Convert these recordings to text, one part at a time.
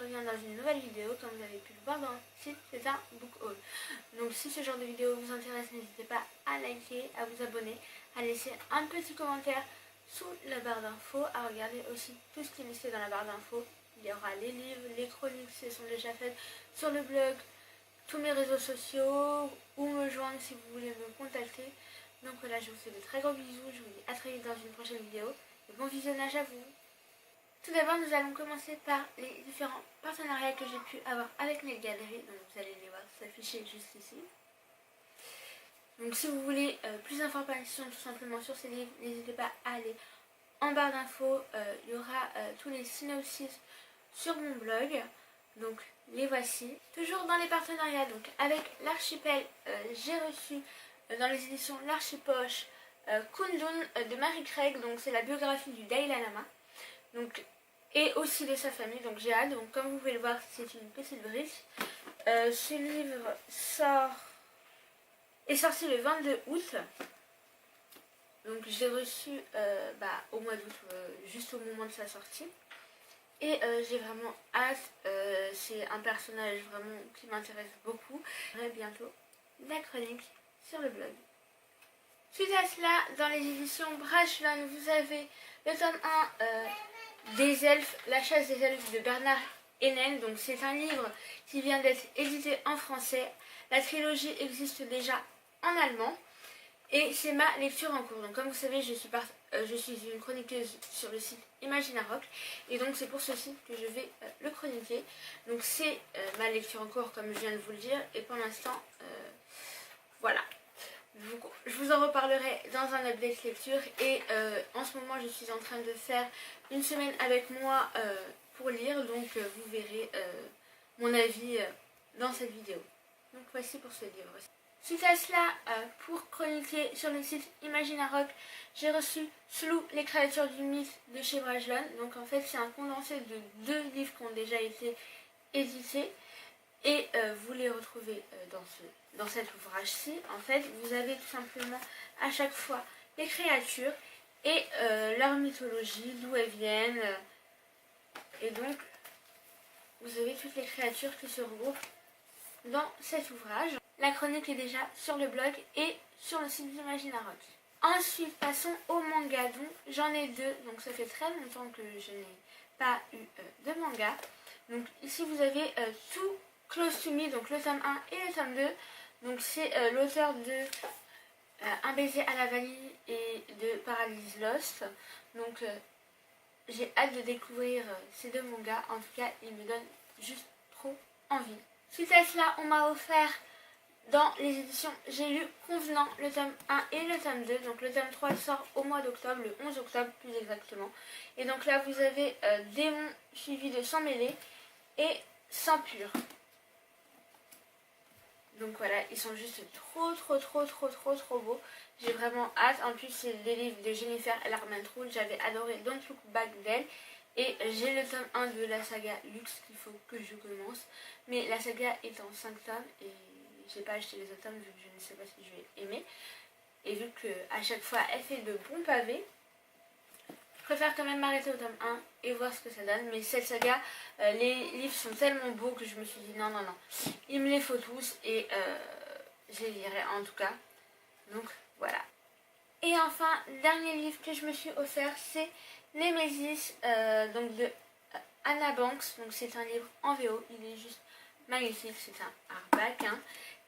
reviens dans une nouvelle vidéo. Comme vous avez pu le voir dans le titre, c'est un book haul. Donc si ce genre de vidéo vous intéresse, n'hésitez pas à liker, à vous abonner, à laisser un petit commentaire sous la barre d'infos, à regarder aussi tout ce qui est listé dans la barre d'infos. Il y aura les livres, les chroniques si elles sont déjà faites sur le blog, tous mes réseaux sociaux, ou me joindre si vous voulez me contacter. Donc voilà, je vous fais de très gros bisous, je vous dis à très vite dans une prochaine vidéo et bon visionnage à vous. Tout d'abord, nous allons commencer par les différents partenariats que j'ai pu avoir avec mes galeries. Donc vous allez les voir s'afficher juste ici. Donc si vous voulez plus d'informations tout simplement sur ces livres, n'hésitez pas à aller en barre d'infos. Il y aura tous les synopsis sur mon blog. Donc les voici. Toujours dans les partenariats, donc avec l'Archipel, j'ai reçu dans les éditions L'Archipoche Kundun de Marie Craig. Donc c'est la biographie du Dalai Lama. Donc, et aussi de sa famille, donc j'ai hâte. Donc comme vous pouvez le voir, c'est une petite brique. Ce livre est sorti le 22 août. Donc j'ai reçu au mois d'août, juste au moment de sa sortie. Et j'ai vraiment hâte, c'est un personnage vraiment qui m'intéresse beaucoup. J'aurai bientôt la chronique sur le blog. Suite à cela, dans les éditions Brajlon, vous avez le tome 1 des elfes, La chasse des elfes de Bernard Hénel. Donc c'est un livre qui vient d'être édité en français. La trilogie existe déjà en allemand. Et c'est ma lecture en cours. Donc comme vous savez, je suis une chroniqueuse sur le site Imaginarock. Et donc c'est pour ce site que je vais le chroniquer. Donc c'est ma lecture en cours comme je viens de vous le dire. Et pour l'instant, voilà. Je vous en reparlerai dans un update lecture. Et en ce moment, je suis en train de faire une semaine avec moi pour lire. Donc vous verrez mon avis dans cette vidéo. Donc voici pour ce livre. Suite à cela, pour chroniquer sur le site Imaginarock, j'ai reçu Slou, les créatures du mythe de chez Brajlon. Donc en fait, c'est un condensé de 2 livres qui ont déjà été édités. Et vous les retrouvez dans cet ouvrage-ci. En fait, vous avez tout simplement à chaque fois les créatures et leur mythologie, d'où elles viennent. Et donc, vous avez toutes les créatures qui se regroupent dans cet ouvrage. La chronique est déjà sur le blog et sur le site d'Imaginarock. Ensuite, passons au manga. Donc, j'en ai 2. Donc, ça fait très longtemps que je n'ai pas eu de manga. Donc, ici, vous avez tout Close to Me, donc le tome 1 et le tome 2. Donc, c'est l'auteur de Un baiser à la vanille et de Paradise Lost. Donc, j'ai hâte de découvrir ces 2 mangas. En tout cas, ils me donnent juste trop envie. Suite à cela, on m'a offert dans les éditions J'ai lu Convenant le tome 1 et le tome 2. Donc le tome 3 sort au mois d'octobre, le 11 octobre plus exactement. Et donc là vous avez Démon suivi de Sans mêlé et Sans pur. Donc voilà, ils sont juste trop beaux. J'ai vraiment hâte. En plus c'est des livres de Jennifer Larmentroul. J'avais adoré Don't Look Back d'elle. Et j'ai le tome 1 de la saga Luxe qu'il faut que je commence. Mais la saga est en 5 tomes et j'ai pas acheté les autres tomes vu que je ne sais pas si je vais aimer. Et vu qu'à chaque fois elle fait de bons pavés, je préfère quand même m'arrêter au tome 1 et voir ce que ça donne. Mais cette saga, les livres sont tellement beaux que je me suis dit non. Il me les faut tous et je les lirai en tout cas. Donc voilà. Et enfin, dernier livre que je me suis offert, c'est Némésis donc de Anna Banks. Donc c'est un livre en VO, il est juste magnifique, c'est un hardback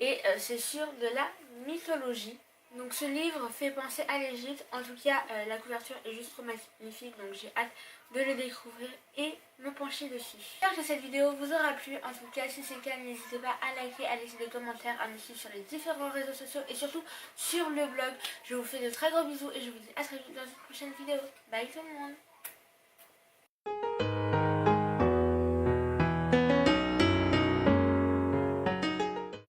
et c'est sur de la mythologie. Donc ce livre fait penser à l'Égypte. En tout cas, la couverture est juste trop magnifique, donc j'ai hâte de le découvrir et me pencher dessus. J'espère que cette vidéo vous aura plu. En tout cas, si c'est le cas, n'hésitez pas à liker, à laisser des commentaires, à me suivre sur les différents réseaux sociaux et surtout sur le blog. Je vous fais de très gros bisous et je vous dis à très vite dans une prochaine vidéo. Bye tout le monde.